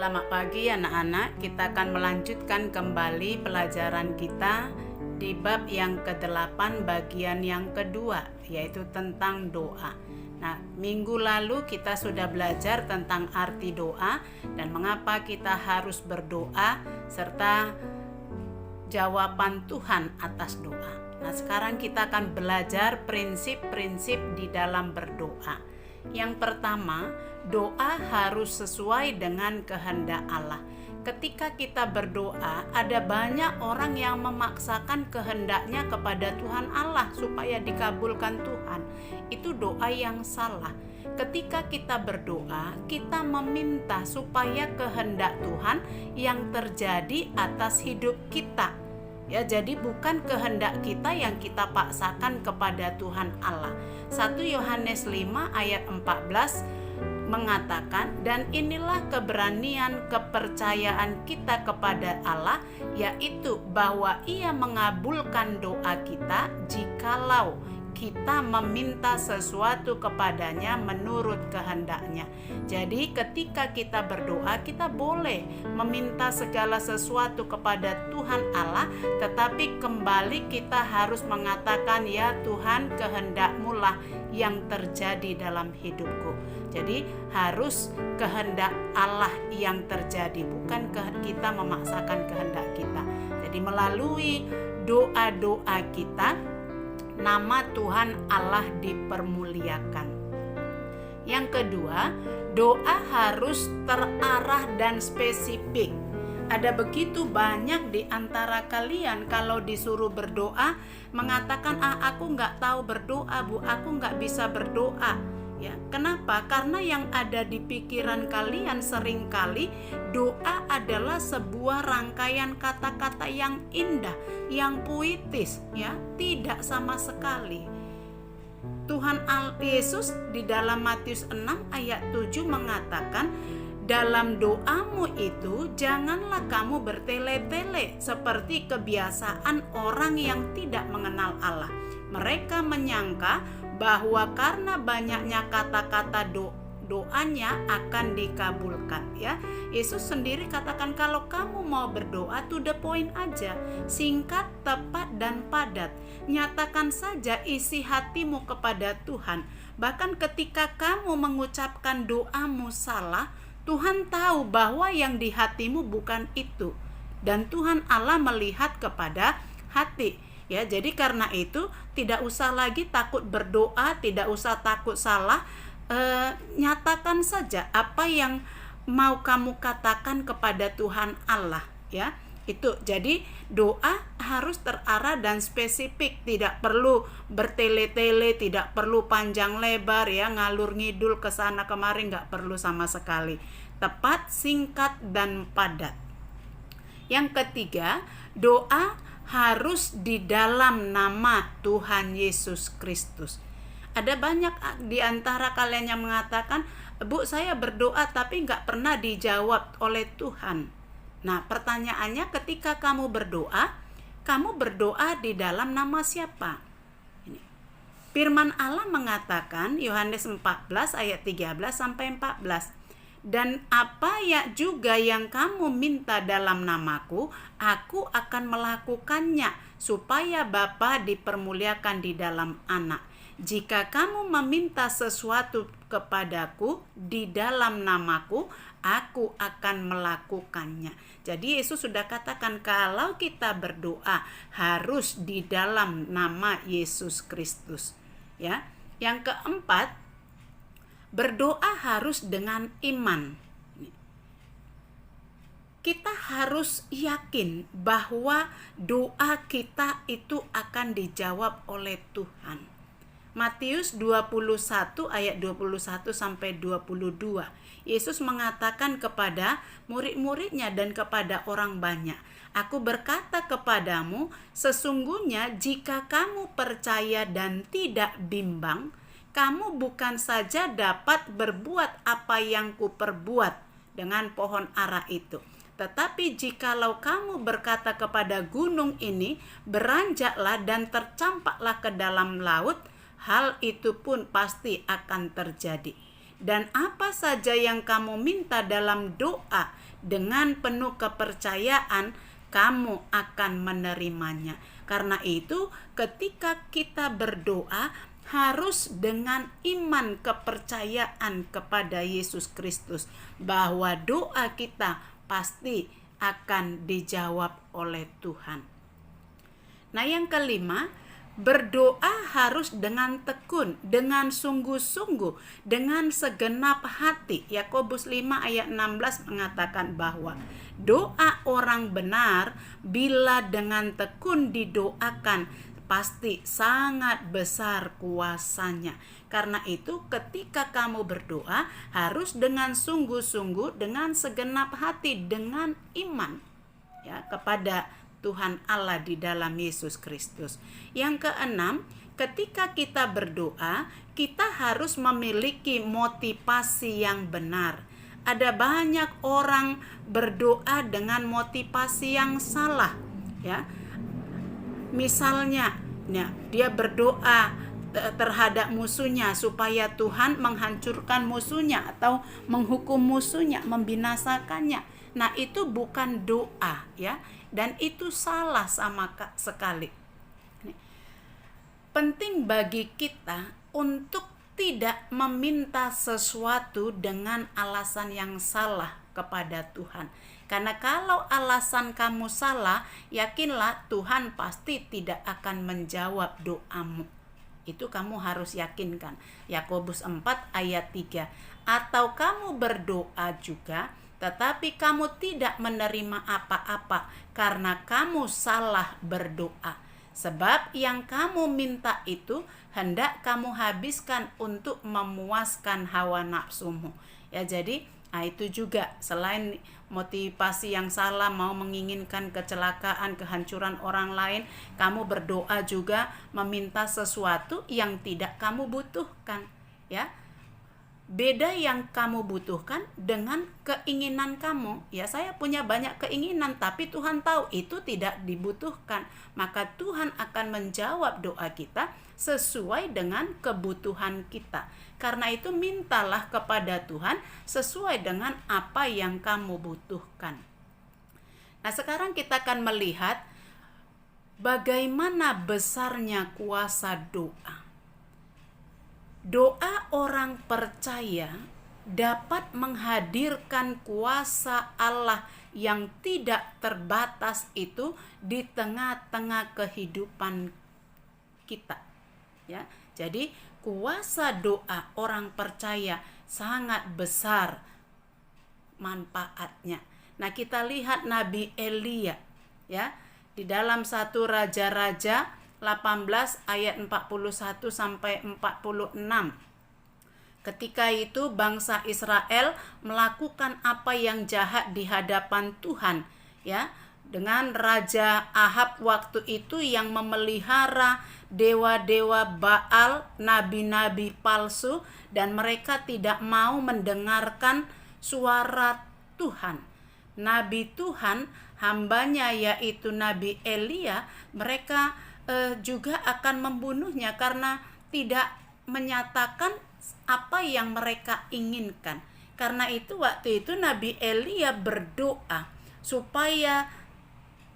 Selamat pagi anak-anak, kita akan melanjutkan kembali pelajaran kita di bab yang ke-8 bagian yang kedua, yaitu tentang doa. Nah, minggu lalu kita sudah belajar tentang arti doa dan mengapa kita harus berdoa serta jawaban Tuhan atas doa. Nah, sekarang kita akan belajar prinsip-prinsip di dalam berdoa. Yang pertama, doa harus sesuai dengan kehendak Allah. Ketika kita berdoa, ada banyak orang yang memaksakan kehendaknya kepada Tuhan Allah supaya dikabulkan Tuhan. Itu doa yang salah. Ketika kita berdoa, kita meminta supaya kehendak Tuhan yang terjadi atas hidup kita. Ya, jadi bukan kehendak kita yang kita paksakan kepada Tuhan Allah. 1 Yohanes 5 ayat 14 mengatakan, dan inilah keberanian kepercayaan kita kepada Allah, yaitu bahwa Ia mengabulkan doa kita jikalau kita meminta sesuatu kepadanya menurut kehendaknya. Jadi ketika kita berdoa, kita boleh meminta segala sesuatu kepada Tuhan Allah, tetapi kembali kita harus mengatakan, ya Tuhan, kehendak-Mu lah yang terjadi dalam hidupku. Jadi harus kehendak Allah yang terjadi, bukan kita memaksakan kehendak kita. Jadi melalui doa-doa kita, nama Tuhan Allah dipermuliakan. Yang kedua, doa harus terarah dan spesifik. Ada begitu banyak di antara kalian kalau disuruh berdoa mengatakan, aku nggak tahu berdoa Bu, aku nggak bisa berdoa. Ya, kenapa? Karena yang ada di pikiran kalian seringkali doa adalah sebuah rangkaian kata-kata yang indah, yang puitis, ya, tidak sama sekali. Tuhan Yesus di dalam Matius 6 ayat 7 mengatakan, dalam doamu itu janganlah kamu bertele-tele seperti kebiasaan orang yang tidak mengenal Allah. Mereka menyangka bahwa karena banyaknya kata-kata doanya akan dikabulkan, ya. Yesus sendiri katakan, kalau kamu mau berdoa to the point aja, singkat, tepat dan padat. Nyatakan saja isi hatimu kepada Tuhan. Bahkan ketika kamu mengucapkan doamu salah, Tuhan tahu bahwa yang di hatimu bukan itu. Dan Tuhan Allah melihat kepada hati. Ya, jadi karena itu tidak usah lagi takut berdoa, tidak usah takut salah. Nyatakan saja apa yang mau kamu katakan kepada Tuhan Allah, ya. Itu jadi doa harus terarah dan spesifik, tidak perlu bertele-tele, tidak perlu panjang lebar, ya, ngalur ngidul ke sana kemari, nggak perlu sama sekali. Tepat, singkat dan padat. Yang ketiga, doa harus di dalam nama Tuhan Yesus Kristus. Ada banyak di antara kalian yang mengatakan, Bu, saya berdoa tapi nggak pernah dijawab oleh Tuhan. Nah, pertanyaannya, ketika kamu berdoa di dalam nama siapa? Firman Allah mengatakan, Yohanes 14 ayat 13 sampai 14. Dan apa ya juga yang kamu minta dalam namaku, aku akan melakukannya, supaya Bapa dipermuliakan di dalam Anak. Jika kamu meminta sesuatu kepadaku di dalam namaku, aku akan melakukannya. Jadi Yesus sudah katakan kalau kita berdoa harus di dalam nama Yesus Kristus. Ya. Yang keempat, berdoa harus dengan iman. Kita harus yakin bahwa doa kita itu akan dijawab oleh Tuhan. Matius 21 ayat 21 sampai 22. Yesus mengatakan kepada murid-muridnya dan kepada orang banyak, aku berkata kepadamu, sesungguhnya jika kamu percaya dan tidak bimbang, kamu bukan saja dapat berbuat apa yang kuperbuat dengan pohon ara itu, tetapi jikalau kamu berkata kepada gunung ini, beranjaklah dan tercampaklah ke dalam laut, hal itu pun pasti akan terjadi. Dan apa saja yang kamu minta dalam doa dengan penuh kepercayaan, kamu akan menerimanya. Karena itu, ketika kita berdoa harus dengan iman kepercayaan kepada Yesus Kristus bahwa doa kita pasti akan dijawab oleh Tuhan. Nah, yang kelima, berdoa harus dengan tekun, dengan sungguh-sungguh, dengan segenap hati. Yakobus 5 ayat 16 mengatakan bahwa doa orang benar bila dengan tekun didoakan pasti sangat besar kuasanya. Karena itu ketika kamu berdoa harus dengan sungguh-sungguh, dengan segenap hati, dengan iman ya kepada Tuhan Allah di dalam Yesus Kristus. Yang keenam, ketika kita berdoa, kita harus memiliki motivasi yang benar. Ada banyak orang berdoa dengan motivasi yang salah, ya. Misalnya, ya, dia berdoa terhadap musuhnya supaya Tuhan menghancurkan musuhnya atau menghukum musuhnya, membinasakannya. Nah, itu bukan doa, ya. Dan itu salah sama sekali. Penting bagi kita untuk tidak meminta sesuatu dengan alasan yang salah kepada Tuhan. Karena kalau alasan kamu salah, yakinlah Tuhan pasti tidak akan menjawab doamu. Itu kamu harus yakinkan. Yakobus 4 ayat 3. Atau kamu berdoa juga, tetapi kamu tidak menerima apa-apa karena kamu salah berdoa. Sebab yang kamu minta itu hendak kamu habiskan untuk memuaskan hawa nafsumu. Ya, jadi itu juga selain motivasi yang salah, mau menginginkan kecelakaan, kehancuran orang lain, kamu berdoa juga meminta sesuatu yang tidak kamu butuhkan, ya. Beda yang kamu butuhkan dengan keinginan kamu. Ya, saya punya banyak keinginan, tapi Tuhan tahu itu tidak dibutuhkan. Maka Tuhan akan menjawab doa kita sesuai dengan kebutuhan kita. Karena itu mintalah kepada Tuhan sesuai dengan apa yang kamu butuhkan. Nah, sekarang kita akan melihat bagaimana besarnya kuasa doa. Doa orang percaya dapat menghadirkan kuasa Allah yang tidak terbatas itu di tengah-tengah kehidupan kita. Ya, jadi kuasa doa orang percaya sangat besar manfaatnya. Nah, kita lihat Nabi Elia, ya, di dalam 1 Raja-Raja 18 ayat 41 sampai 46. Ketika itu bangsa Israel melakukan apa yang jahat di hadapan Tuhan, ya, dengan Raja Ahab waktu itu yang memelihara dewa-dewa Baal, nabi-nabi palsu, dan mereka tidak mau mendengarkan suara Tuhan. Nabi Tuhan, hambanya yaitu Nabi Elia, mereka juga akan membunuhnya karena tidak menyatakan apa yang mereka inginkan. Karena itu waktu itu Nabi Elia berdoa supaya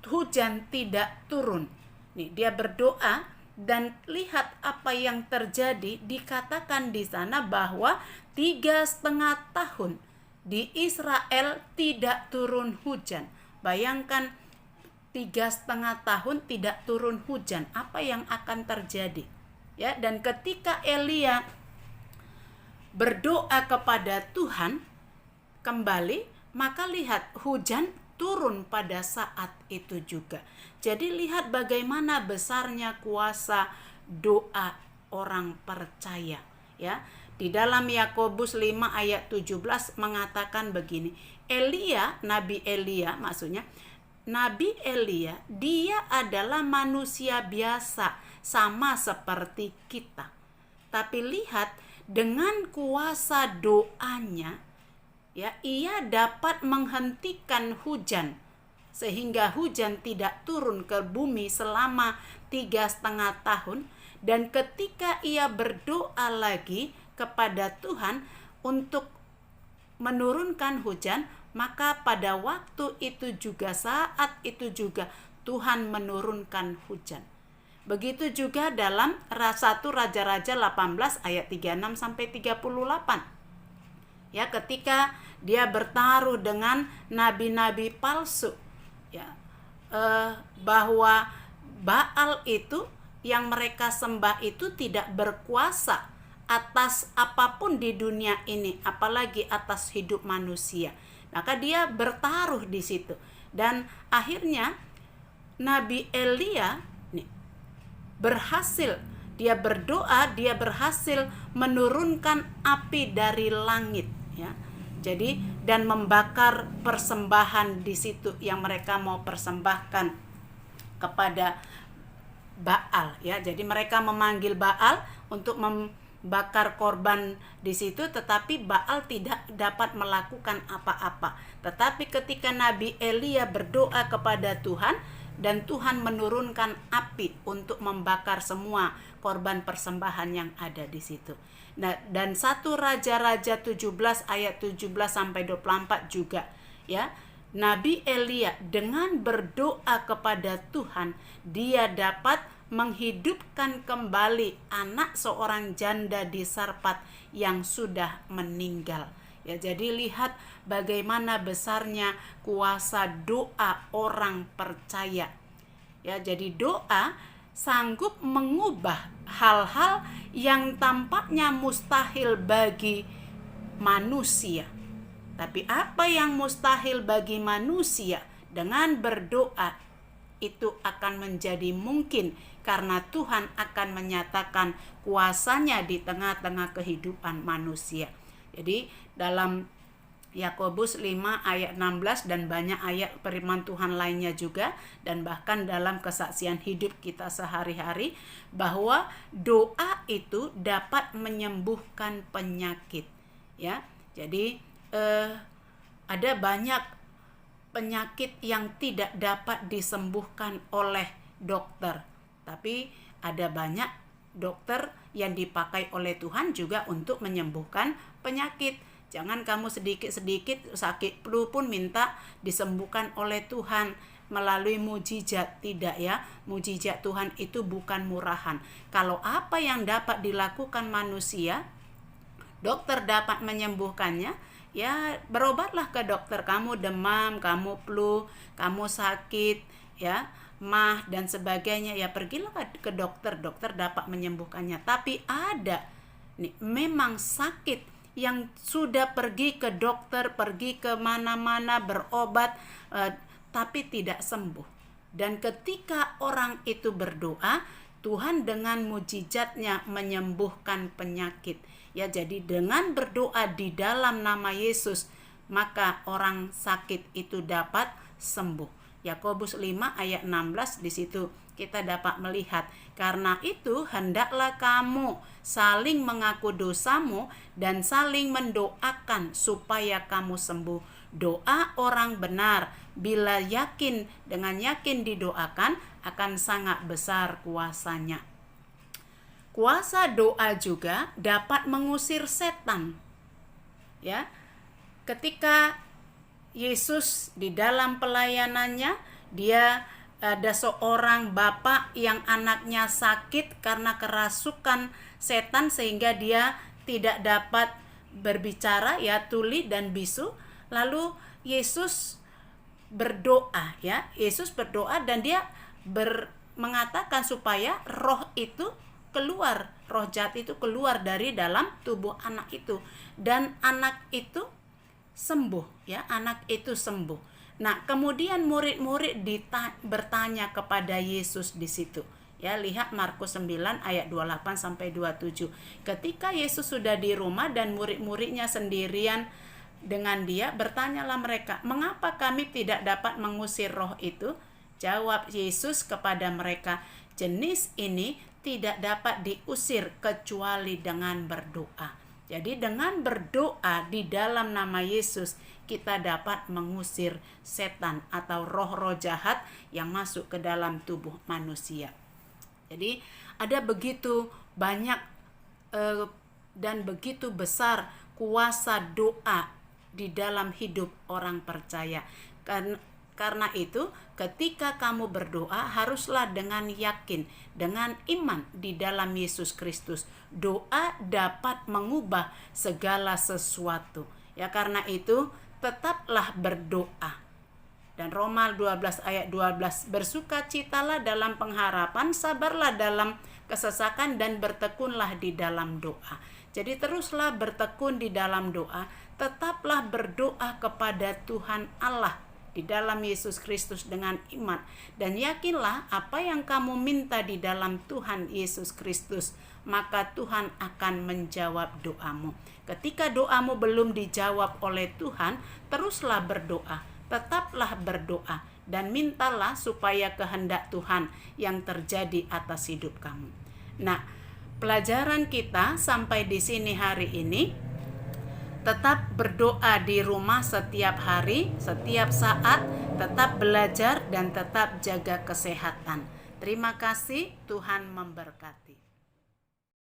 hujan tidak turun. Nih, dia berdoa dan lihat apa yang terjadi. Dikatakan di sana bahwa 3,5 tahun di Israel tidak turun hujan. Bayangkan 3,5 tahun tidak turun hujan, apa yang akan terjadi? Ya, dan ketika Elia berdoa kepada Tuhan kembali, maka lihat hujan turun pada saat itu juga. Jadi lihat bagaimana besarnya kuasa doa orang percaya, ya. Di dalam Yakobus 5 ayat 17 mengatakan begini. Nabi Elia maksudnya, Nabi Elia, dia adalah manusia biasa, sama seperti kita. Tapi lihat, dengan kuasa doanya, ya, ia dapat menghentikan hujan, sehingga hujan tidak turun ke bumi selama 3,5 tahun. Dan ketika ia berdoa lagi kepada Tuhan, untuk menurunkan hujan, maka pada waktu itu juga, saat itu juga Tuhan menurunkan hujan. Begitu juga dalam 1 Raja-Raja 18 ayat 36 sampai 38. Ya, ketika dia bertaruh dengan nabi-nabi palsu, ya, bahwa Baal itu yang mereka sembah itu tidak berkuasa atas apapun di dunia ini, apalagi atas hidup manusia. Maka dia bertaruh di situ, dan akhirnya Nabi Elia berhasil, dia berdoa, dia berhasil menurunkan api dari langit, ya. Jadi, dan membakar persembahan di situ yang mereka mau persembahkan kepada Baal, ya. Jadi mereka memanggil Baal untuk membakar korban di situ, tetapi Baal tidak dapat melakukan apa-apa. Tetapi ketika Nabi Elia berdoa kepada Tuhan, dan Tuhan menurunkan api untuk membakar semua korban persembahan yang ada di situ. Nah, dan 1 Raja-Raja 17 ayat 17 sampai 24 juga, ya. Nabi Elia dengan berdoa kepada Tuhan, dia dapat menghidupkan kembali anak seorang janda di Sarpat yang sudah meninggal. Ya, jadi lihat bagaimana besarnya kuasa doa orang percaya. Ya, jadi doa sanggup mengubah hal-hal yang tampaknya mustahil bagi manusia. Tapi apa yang mustahil bagi manusia, dengan berdoa itu akan menjadi mungkin, karena Tuhan akan menyatakan kuasanya di tengah-tengah kehidupan manusia. Jadi dalam Yakobus 5 ayat 16 dan banyak ayat firman Tuhan lainnya juga, dan bahkan dalam kesaksian hidup kita sehari-hari, bahwa doa itu dapat menyembuhkan penyakit, ya. Jadi ada banyak penyakit yang tidak dapat disembuhkan oleh dokter, tapi ada banyak dokter yang dipakai oleh Tuhan juga untuk menyembuhkan penyakit. Jangan kamu sedikit-sedikit sakit flu pun minta disembuhkan oleh Tuhan melalui mujizat. Tidak, ya. Mujizat Tuhan itu bukan murahan. Kalau apa yang dapat dilakukan manusia, dokter dapat menyembuhkannya, ya berobatlah ke dokter. Kamu demam, kamu flu, kamu sakit, ya, mah dan sebagainya, ya pergilah ke dokter. Dokter dapat menyembuhkannya. Tapi ada nih memang sakit yang sudah pergi ke dokter, pergi ke mana-mana berobat, tapi tidak sembuh. Dan ketika orang itu berdoa, Tuhan dengan mujizatnya menyembuhkan penyakit. Ya, jadi dengan berdoa di dalam nama Yesus, maka orang sakit itu dapat sembuh. Yakobus 5 ayat 16 di situ kita dapat melihat, karena itu hendaklah kamu saling mengaku dosamu dan saling mendoakan supaya kamu sembuh. Doa orang benar bila yakin, dengan yakin didoakan, akan sangat besar kuasanya. Kuasa doa juga dapat mengusir setan. Ya. Ketika Yesus di dalam pelayanannya, dia ada seorang bapak yang anaknya sakit karena kerasukan setan sehingga dia tidak dapat berbicara, ya, tuli dan bisu. Lalu Yesus berdoa, ya. Yesus berdoa dan dia mengatakan supaya roh itu keluar, roh jahat itu keluar dari dalam tubuh anak itu, dan anak itu sembuh, ya, anak itu sembuh. Nah, kemudian murid-murid bertanya kepada Yesus di situ. Ya, lihat Markus 9 ayat 28 sampai 27. Ketika Yesus sudah di rumah dan murid-muridnya sendirian dengan dia, bertanyalah mereka, "Mengapa kami tidak dapat mengusir roh itu?" Jawab Yesus kepada mereka, "Jenis ini tidak dapat diusir kecuali dengan berdoa." Jadi dengan berdoa di dalam nama Yesus, kita dapat mengusir setan atau roh-roh jahat yang masuk ke dalam tubuh manusia. Jadi ada begitu banyak dan begitu besar kuasa doa di dalam hidup orang percaya. Karena itu, ketika kamu berdoa, haruslah dengan yakin, dengan iman di dalam Yesus Kristus. Doa dapat mengubah segala sesuatu. Ya, karena itu tetaplah berdoa. Dan Roma 12 ayat 12, bersukacitalah dalam pengharapan, sabarlah dalam kesesakan, dan bertekunlah di dalam doa. Jadi teruslah bertekun di dalam doa, tetaplah berdoa kepada Tuhan Allah di dalam Yesus Kristus dengan iman. Dan yakinlah apa yang kamu minta di dalam Tuhan Yesus Kristus, maka Tuhan akan menjawab doamu. Ketika doamu belum dijawab oleh Tuhan, teruslah berdoa, tetaplah berdoa, dan mintalah supaya kehendak Tuhan yang terjadi atas hidup kamu. Nah, pelajaran kita sampai di sini hari ini. Tetap berdoa di rumah setiap hari, setiap saat, tetap belajar dan tetap jaga kesehatan. Terima kasih, Tuhan memberkati.